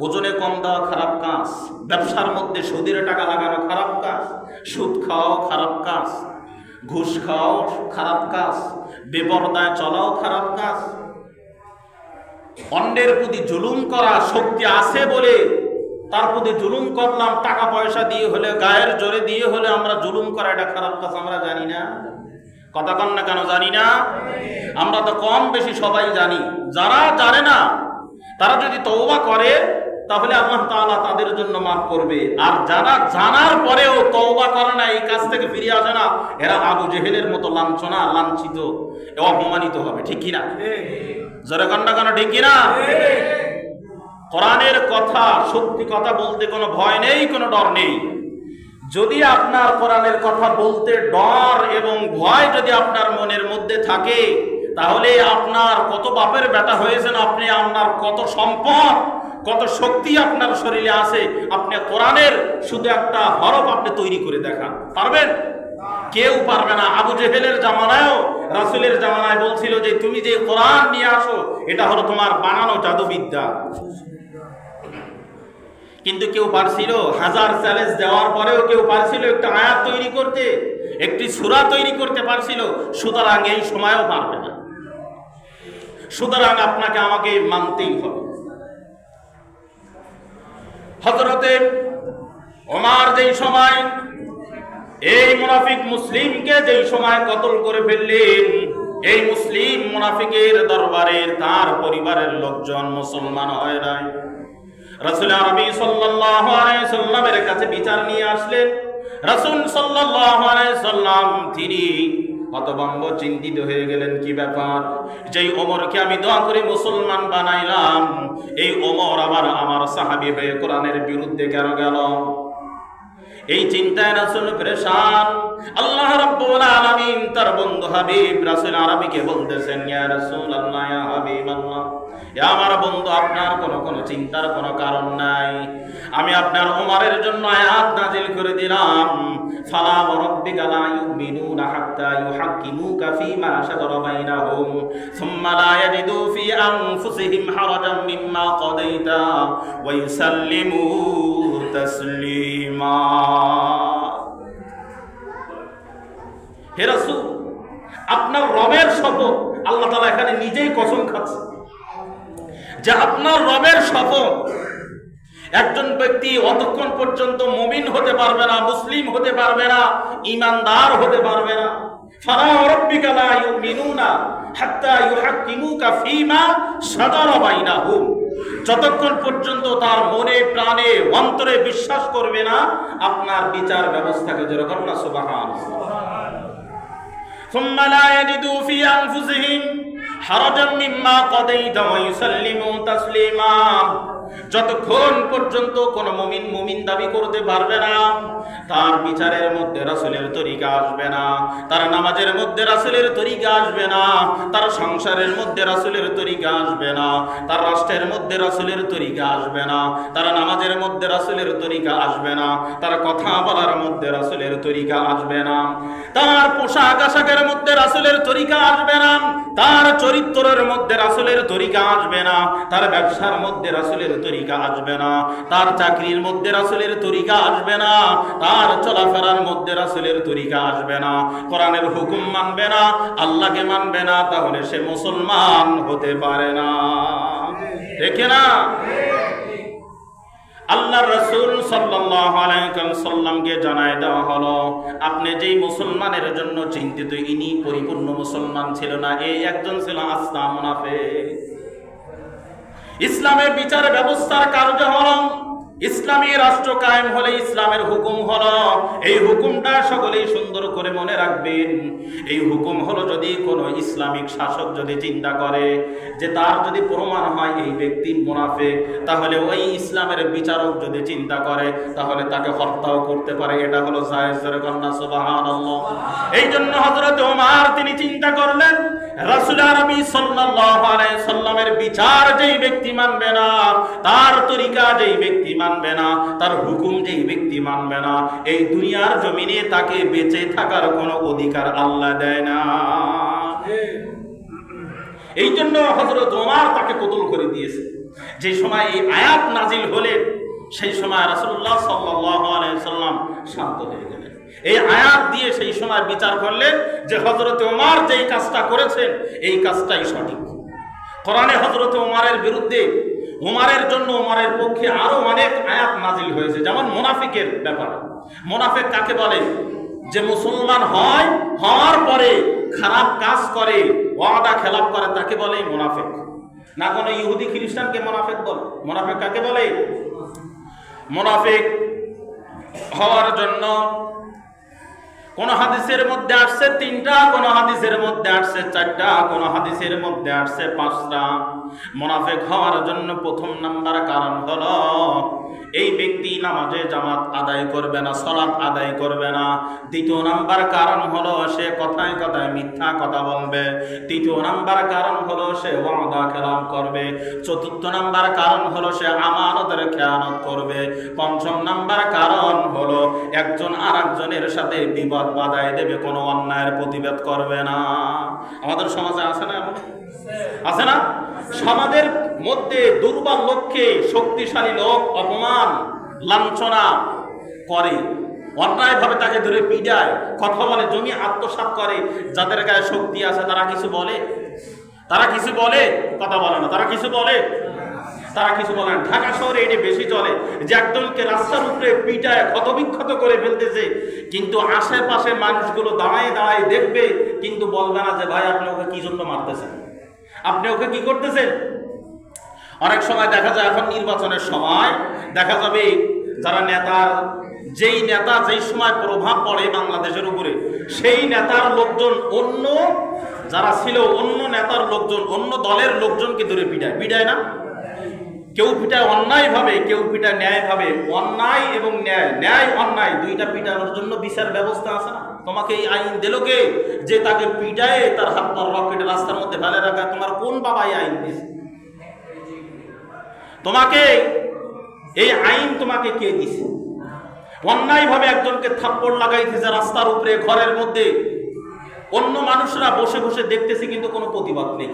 S1: ওজনে কম দেওয়া খারাপ কাজ, ব্যবসার মধ্যে সুদের টাকা লাগানো খারাপ কাজ, সুদ খাওয়াও খারাপ কাজ, ঘুষ খাওয়াও খারাপ কাজ, বেপরদায় চলাও খারাপ কাজ, অন্যের প্রতি জুলুম করা, শক্তি আছে বলে তার প্রতি জুলুম করলাম, টাকা পয়সা দিয়ে হলে, গায়ের জোরে দিয়ে হলে আমরা জুলুম করা এটা খারাপ কাজ। আমরা জানি না? কথা কন না কেন? জানি না? আমরা তো কম বেশি সবাই জানি। যারা জানে না তারা যদি তওবা করে তাহলে আল্লাহ তাআলা তাদের জন্য মাফ করবে, আর যারা জানার পরেও তওবা করে না, এই কাজ থেকে ফিরে আসে না, এরা আবু জেহেলের মতো লাঞ্ছনা, লাঞ্ছিত, অপমানিত হবে। ঠিক কিনা? যারা কন না কেন? ঠিক কিনা? কোরআনের কথা, সত্যি কথা বলতে কোনো ভয় নেই, কোনো ডর নেই। যদি আপনার কোরআনের কথা বলতে ডর এবং ভয় যদি আপনার মনের মধ্যে থাকে, তাহলে আপনার কত বাপের বেটা হয়েছেন আপনি, আপনার কত সম্পদ, কত শক্তি আপনার শরীরে আছে, আপনি কোরআনের শুধু একটা হরফ আপনি তৈরি করে দেখান, পারবেন? কেউ পারবে না। আবু জেহেলের জামানায়ও, রাসূলের জামানায় বলছিল যে তুমি যে কোরআন নিয়ে আসো এটা হলো তোমার বানানো জাদুবিদ্যা, কিন্তু কেউ পারছিল? হাজার চ্যালেঞ্জ দেওয়ার পরেও কেউ পারছিল একটা আয়াত তৈরি করতে, একটি সূরা তৈরি করতে পারছিল? সুতরাং এই সময়ও পারবে না। সুতরাং আপনাকে আমাকে মানতেই হবে। হযরতে ওমর যেই সময় এই মুনাফিক মুসলিমকে যেই সময় কতল করে ফেললেন, এই মুসলিম মুনাফিকের দরবারের তার পরিবারের লোকজন মুসলমান হয় নাই। রাসূল আরবি সাল্লাল্লাহু আলাইহি সাল্লামের কাছে বিচার নিয়ে আসলেন। রাসূল সাল্লাল্লাহু আলাইহি সাল্লাম তিনি হতভম্ব, চিন্তিত হয়ে গেলেন, কি ব্যাপার? যেই ওমরকে আমি দোয়া করে মুসলমান বানাইলাম, এই ওমর আবার আমার সাহাবী হয়ে কোরআনের বিরুদ্ধে কেন গেল? এই চিন্তায় রাসূল পেরেশান। আল্লাহ রাব্বুল আলামিন তার বন্ধু হাবিব রাসূল আরবিকে বলতেছেন, ইয়া রাসূলুল্লাহ, ইয়া হাবিবাল্লাহ, ইয়া আমার বন্ধু, আপনার কোনো চিন্তার কোনো কারণ নাই। আমি আপনার ওমরের জন্য আয়াত নাযিল করে দিলাম, ফালা ওয়ারাব্বিকা লা ইউমিনুনা হাত্তা ইউহাক্কিমুকা ফীমা শাজারা বাইনাহুম সুম্মা লা ইয়াজিদু ফী আনফুসিহিম হারাজাম মিম্মা কাদাইতা ওয়া ইউসাল্লিমু তাসলিমা। হে রাসূল, আপনার রবের শপথ, আল্লাহ তাআলা এখানে নিজেই কসম খাচ্ছে যে আপনার রবের শপথ, একজন ব্যক্তি অতক্ষণ পর্যন্ত মুমিন হতে পারবে না, মুসলিম হতে পারবে না, ঈমানদার হতে পারবে না। ফালা রাব্বিকা লা ইউমিনুনা হাত্তা ইউহাক্কিমুকা ফীমা শাজারা বাইনাহুম, যতক্ষণ পর্যন্ত তার মনে প্রাণে অন্তরে বিশ্বাস করবে না আপনার বিচার ব্যবস্থাকে। যেরকম না সুবহানাল্লাহ। সুম্মা লা ইয়াজিদু ফী আনফুসিহিম হারাজাম মিম্মা কাদাইতা ওয়া ইউসাল্লিমু তাসলিমা, যতক্ষণ পর্যন্ত কোন মুমিন দাবি করতে পারবে না, তার বিচারের মধ্যে রাসূলের তরিকা আসবে না, তার নামাজের মধ্যে রাসূলের তরিকা আসবে না, তার সংসারের মধ্যে রাসূলের তরিকা আসবে না, তার রাষ্ট্রের মধ্যে রাসূলের তরিকা আসবে না, তার নামাজের মধ্যে রাসূলের তরিকা আসবে না, তার কথা বলার মধ্যে রাসূলের তরিকা আসবে না, তার পোশাক আশাকের মধ্যে রাসূলের তরিকা আসবে না, তার চরিত্রের মধ্যে রাসূলের তরিকা আসবে না, তার ব্যবসার মধ্যে রাসূলের তরিকা আসবে না, তার চাকরির মধ্যে রাসূলের তরিকা আসবে না, তার চলাফেরার মধ্যে রাসূলের তরিকা আসবে না, কোরআনের হুকুম মানবে না, আল্লাহকে মানবে না, তাহলে সে মুসলমান হতে পারে না। দেখে না, আল্লাহর রাসূল সাল্লাল্লাহু আলাইহি ওয়াসাল্লামকে জানায় দেওয়া হলো, আপনি যেই মুসলমানের জন্য চিন্তিত, ইনি পরিপূর্ণ মুসলমান ছিল না, এই একজন ছিল আস্তা মুনাফিক। ইসলামের বিচার ব্যবস্থার কার্য হল ইসলামী রাষ্ট্র কায়েম হলে ইসলামের হুকুম হলো, এই হুকুমটা সকলেই সুন্দর করে মনে রাখবেন। এই হুকুম হলো, যদি কোনো ইসলামিক শাসক যদি চিন্তা করে যে তার যদি প্রমাণ হয় এই ব্যক্তি মুনাফিক, তাহলে ওই ইসলামের বিচারক যদি চিন্তা করে তাহলে তাকে হত্যাও করতে পারে। এটা হলো জায়েজ। কন্যা সুবহানাল্লাহ। এই জন্য হযরত ওমর তিনি চিন্তা করলেন, রাসূল আরবি সাল্লাল্লাহু আলাইহি সাল্লামের বিচার যেই ব্যক্তি মানবে না, তার তরিকা যেই ব্যক্তি মানবে না, তার হুকুম যেই ব্যক্তি মানবে না, এই দুনিয়ার জমিনে তাকে বেঁচে থাকার কোনো অধিকার আল্লাহ দেয় না। এই জন্য হযরত ওমর তাকে কতল করে দিয়েছে। যে সময় এই আয়াত নাজিল হলেন, সেই সময় রাসূলুল্লাহ সাল্লাল্লাহু আলাইহি সাল্লাম শান্ত হয়ে গেলেন। এই আয়াত দিয়ে সেই সময় বিচার করলেন যে হযরত ওমর যেই কাজটা করেছেন এই কাজটাই সঠিক। কোরআনে হযরত ওমরের বিরুদ্ধে, ওমরের জন্য, ওমরের পক্ষে আরো অনেক আয়াত নাজিল হয়েছে। যেমন মুনাফিকের ব্যাপারে। মুনাফিক কাকে বলে? যে মুসলমান হয়, হওয়ার পরে খারাপ কাজ করে, ওয়াদা খেলাপ করে, তাকে বলে মুনাফিক। না কোনো ইহুদি খ্রিস্টানকে মুনাফিক বলে? মুনাফিক কাকে বলে? মুনাফিক হওয়ার জন্য কোন হাদিসের মধ্যে আসছে 3টা, কোন হাদিসের মধ্যে আসছে 4টা, কোন হাদিসের মধ্যে আসছে 5টা। মুনাফিক হওয়ার জন্য প্রথম নাম্বার কারণ হলো এই ব্যক্তি নামাজে জামাত আদায় করবে না, সালাত আদায় করবে না। দ্বিতীয় নাম্বার কারণ হলো সে কথায় কথায় মিথ্যা কথা বলবে। তৃতীয় নাম্বার কারণ হলো সে ওয়াদা খেলাপ করবে। চতুর্থ নাম্বার কারণ হলো সে আমানতের খেয়ানত করবে। পঞ্চম নাম্বার কারণ হলো একজন আরেকজনের সাথে বিবাদ বাধায় দেবে, কোনো অন্যায়ের প্রতিবাদ করবে না। আমাদের সমাজে আছে না এমন? আছে না? সমাজের মধ্যে দুর্বল লোককে শক্তিশালী লোক অপমান লাঞ্ছনা করে, অন্যায়ভাবে তাকে ধরে পিটায়, কথা বলে, জমি আত্মসাৎ করে। যাদের গায়ে শক্তি আছে তারা কিছু বলে? তারা কিছু বলে? কথা বলে না। তারা কিছু বলে? তারা কিছু বলে না। ঢাকা শহরে এটি বেশি চলে যে একজনকে রাস্তার উপরে পিটায় ক্ষতবিক্ষত করে ফেলতেছে, কিন্তু আশেপাশে মানুষগুলো দাঁড়ায় দাঁড়ায় দেখবে, কিন্তু বলবে না যে ভাই আপনি ওকে কি জন্য মারতেছেন, আপনি ওকে কি করতেছেন। অনেক সময় দেখা যায়, এখন নির্বাচনের সময় দেখা যাবে যারা নেতার, যেই নেতা যেই সময় প্রভাব পড়ে বাংলাদেশের উপরে, সেই নেতার লোকজন অন্য যারা ছিল, অন্য নেতার লোকজন, অন্য দলের লোকজনকে ধরে পিটায়। পিটায় না? কেউ পিটায় অন্যায় ভাবে, কেউ পিটায় ন্যায় ভাবে। অন্যায় এবং ন্যায়, ন্যায় অন্যায় দুইটা পিটানোর জন্য বিচার ব্যবস্থা আছে না? তোমাকে এই আইন দিল কে যে তাকে পিটায় তার হাত পা রকেটে রাস্তার মধ্যে ফেলে রাখা? তোমার কোন বাবা এই আইন দিয়েছে? তোমাকে এই আইন তোমাকে কে দিছে? অন্যায় ভাবে একজনকে থাপ্পড় লাগাইতেছে রাস্তার উপরে, ঘরের মধ্যে, অন্য মানুষরা বসে বসে দেখতেছে, কিন্তু কোনো প্রতিবাদ নেই।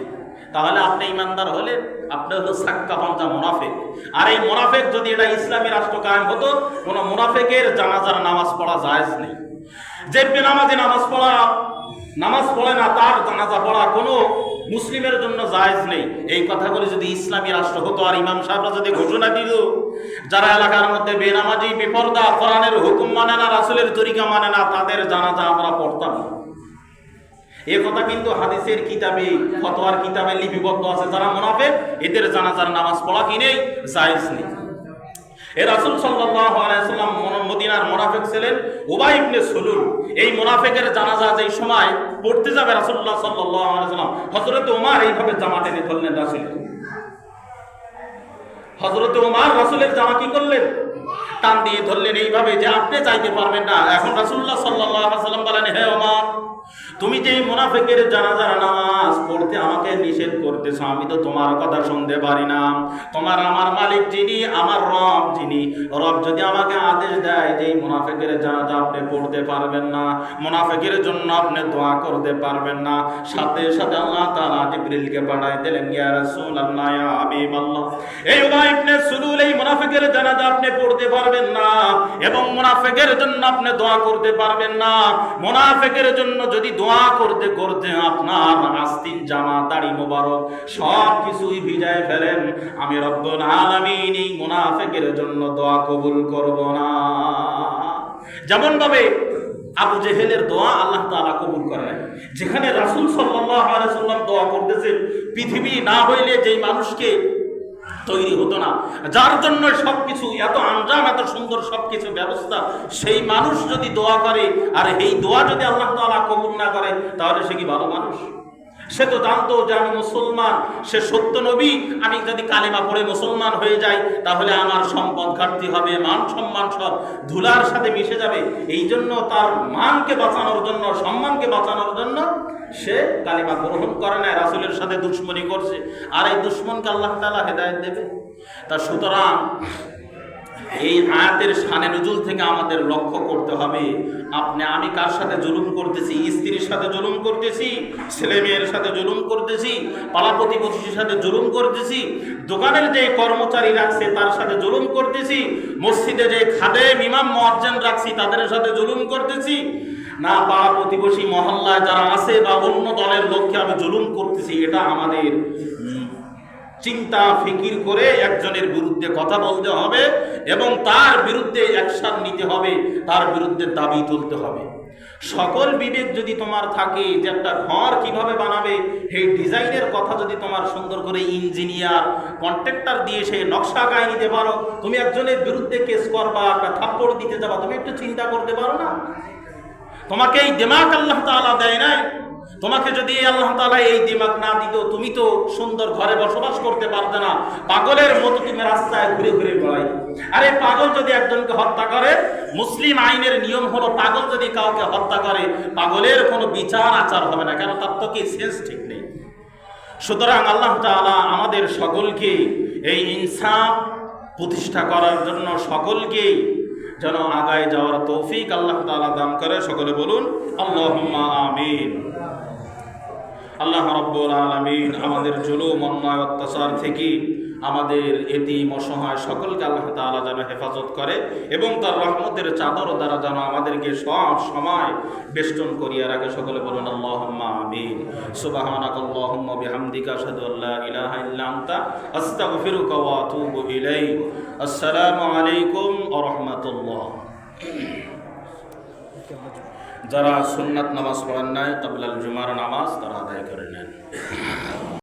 S1: তাহলে আপনি ইমানদার হলে আপনি হলো সাক্কা পাঞ্জা মুনাফিক। আর এই মুনাফিক যদি এটা ইসলামী রাষ্ট্র কায়েম হতো, কোন মুনাফিকের জানাজার নামাজ পড়া জায়েজ নেই। যে বেনামাজি নামাজ পড়ে না, তার জানাজা পড়া কোনো মুসলিমের জন্য জায়েজ নেই। এই কথাগুলি যদি ইসলামী রাষ্ট্র হতো আর ইমাম সাহেবরা যদি ঘোষণা দিল যারা এলাকার মধ্যে বেনামাজি, বেপরদা, কোরআনের হুকুম মানে না, রাসূলের তরিকা মানে না, তাদের জানাজা আমরা পড়তাম না। এ কথা কিন্তু হাদিসের কিতাবে, ফতোয়ার কিতাবে লিপিবদ্ধ আছে। যারা মুনাফিক এদের জানাজার নামাজ পড়া কি নেই? জায়েজ নেই। এ রাসূল সাল্লাল্লাহু আলাইহি সাল্লাম মদিনার মুনাফিক ছিলেন উবাই ইবনে সুলুল। এই মুনাফিকের জানাজা যেই সময় পড়তে যাবে রাসূলুল্লাহ সাল্লাল্লাহু আলাইহি সাল্লাম, হযরত ওমর এইভাবে জামা টেনে ধরলেন রাসূল। হযরত ওমর রাসূলের জামা কি করলেন? টান দিয়ে ধরলেন এইভাবে যে আপনি চাইতে পারবেন না। এখন রাসূলুল্লাহ সাল্লাল্লাহু আলাইহি সাল্লাম বলেন, হে ওমর, তুমি যে মুনাফিকের জানাজার নামাজ পড়তে আমাকে নিষেধ করতেছো, আমি তো তোমার কথা শুনতে পারি না। তোমার আমার মালিক যিনি, আমার রব যিনি, রব যদি আমাকে আদেশ দেয় যে এই মুনাফিকের জানাজা আপনি পড়তে পারবেন না, মুনাফিকের জন্য আপনি দোয়া করতে পারবেন না, সাথে সাথে আল্লাহ তাআলা জিবরিলকে পাঠায় দিলেন, ইয়া রাসূলুল্লাহ, ইয়া হাবিবাল্লাহ, এই উবাই ইবনে সুলুল এই মুনাফিকের জানাজা আপনি পড়তে পারবেন না এবং মুনাফিকের জন্য আপনি দোয়া করতে পারবেন না। মুনাফিকের জন্য যদি দোয়া করতে করতে আপনার আস্তিন, জামা, দাড়ি মোবারক সব কিছুই ভিজায় ফেলেন, আমি রব্বুল আলামিন এই মুনাফিকের জন্য দোয়া কবুল করব না। যেমন ভাবে আবু জেহেলের দোয়া আল্লাহ তাআলা কবুল করেন, যেখানে রাসূল সাল্লাল্লাহু আলাইহি সাল্লাম দোয়া করতেছেন, পৃথিবী না হইলে যেই মানুষকে তৈরি হতো না। যার জন্য সবকিছু এত আঞ্জাম, এত সুন্দর সবকিছু ব্যবস্থা, সেই মানুষ যদি দোয়া করে আর এই দোয়া যদি আল্লাহ তাআলা কবুল না করে, তাহলে সে কি ভালো মানুষ? সে তো জানতো যে আমি মুসলমান, সে সত্য নবী, আমি যদি কালেমা পড়ে মুসলমান হয়ে যাই তাহলে আমার সম্পদ ঘাটতি হবে, মান সম্মান সব ধুলার সাথে মিশে যাবে। এই জন্য তার মানকে বাঁচানোর জন্য, সম্মানকে বাঁচানোর জন্য সে কালেমা গ্রহণ করে না, রাসূলের সাথে দুশমনি করছে। আর এই দুশমনকে আল্লাহ তাআলা হেদায়েত দেবে। তা সুতরাং এই আয়াতের শানে নুজুল থেকে আমাদের লক্ষ্য করতে হবে, আমি কার সাথে জুলুম করতেছি? স্ত্রীর সাথে জুলুম করতেছি, ছেলে মেয়ের সাথে জুলুম করতেছি, পাড়া প্রতিবেশীর সাথে জুলুম করতেছি, দোকানের যে কর্মচারী রাখছে তার সাথে জুলুম করতেছি, মসজিদে যে খাদেম ইমাম মুয়াজ্জিন রাখছি তাদের সাথে জুলুম করতেছি, না পাড়া প্রতিবেশী মহল্লায় যারা আছে বা অন্য দলের লোককে আমি জুলুম করতেছি। এটা আমাদের চিন্তা ফিকির করে একজনের বিরুদ্ধে কথা বলতে হবে এবং তার বিরুদ্ধে অ্যাকশন নিতে হবে, তার বিরুদ্ধে দাবি তুলতে হবে। সকল বিবেক যদি তোমার থাকে যে একটা ঘর কিভাবে বানাবে, সেই ডিজাইনের কথা যদি তোমার সুন্দর করে ইঞ্জিনিয়ার কন্ট্রাক্টর দিয়ে সে নকশা গায়ে নিতে পারো, তুমি একজনের বিরুদ্ধে কেস করবা, একটা থাপ্পড় দিতে যাবা, তুমি একটু চিন্তা করতে পারো না? তোমাকে এই দিমাগ আল্লাহ তাআলা দেয় নাই। তোমাকে যদি আল্লাহ তাআলা এই দিমাগ না দিত, তুমি তো সুন্দর ঘরে বসবাস করতে পারতে না, পাগলের মতো তুমি রাস্তায় ঘুরে ঘুরে বেড়াই। আরে পাগল যদি একজনকে হত্যা করে, মুসলিম আইনের নিয়ম হলো পাগল যদি কাউকে হত্যা করে, পাগলের কোনো বিচার আচার হবে না, কেন তার তো কি সেন্স ঠিক নেই। সুতরাং আল্লাহ তাআলা আমাদের সকলকে এই ইনসাফ প্রতিষ্ঠা করার জন্য সকলকেই যেন আগায় যাওয়ার তৌফিক আল্লাহ তাআলা দান করে। সকলে বলুন আল্লাহুম্মা আমিন। আল্লাহ রাব্বুল আলামিন আমাদের জুলুম, অন্যায়, অত্যাচার থেকে আমাদের এতিম অসহায় সকলকে আল্লাহ তাআলা যেন হেফাজত করে এবং তার রহমতের চাদর দ্বারা যেন আমাদেরকে সব সময় বেষ্টন করিয়া রাখে। সকলে বলুন আল্লাহুম্মা আমিন। সুবহানাকাল্লাহুম্মা বিহামদিকা আশহাদু আল্লা ইলাহা ইল্লা আনতা আস্তাগফিরুকা ওয়া আতুবু ইলাইক। আসসালামু আলাইকুম ওয়া রাহমাতুল্লাহ। যারা সুন্নাত নামাজ পড়েন নাই, ক্বাবলাল জুমার নামাজ তারা আদায় করে নেন।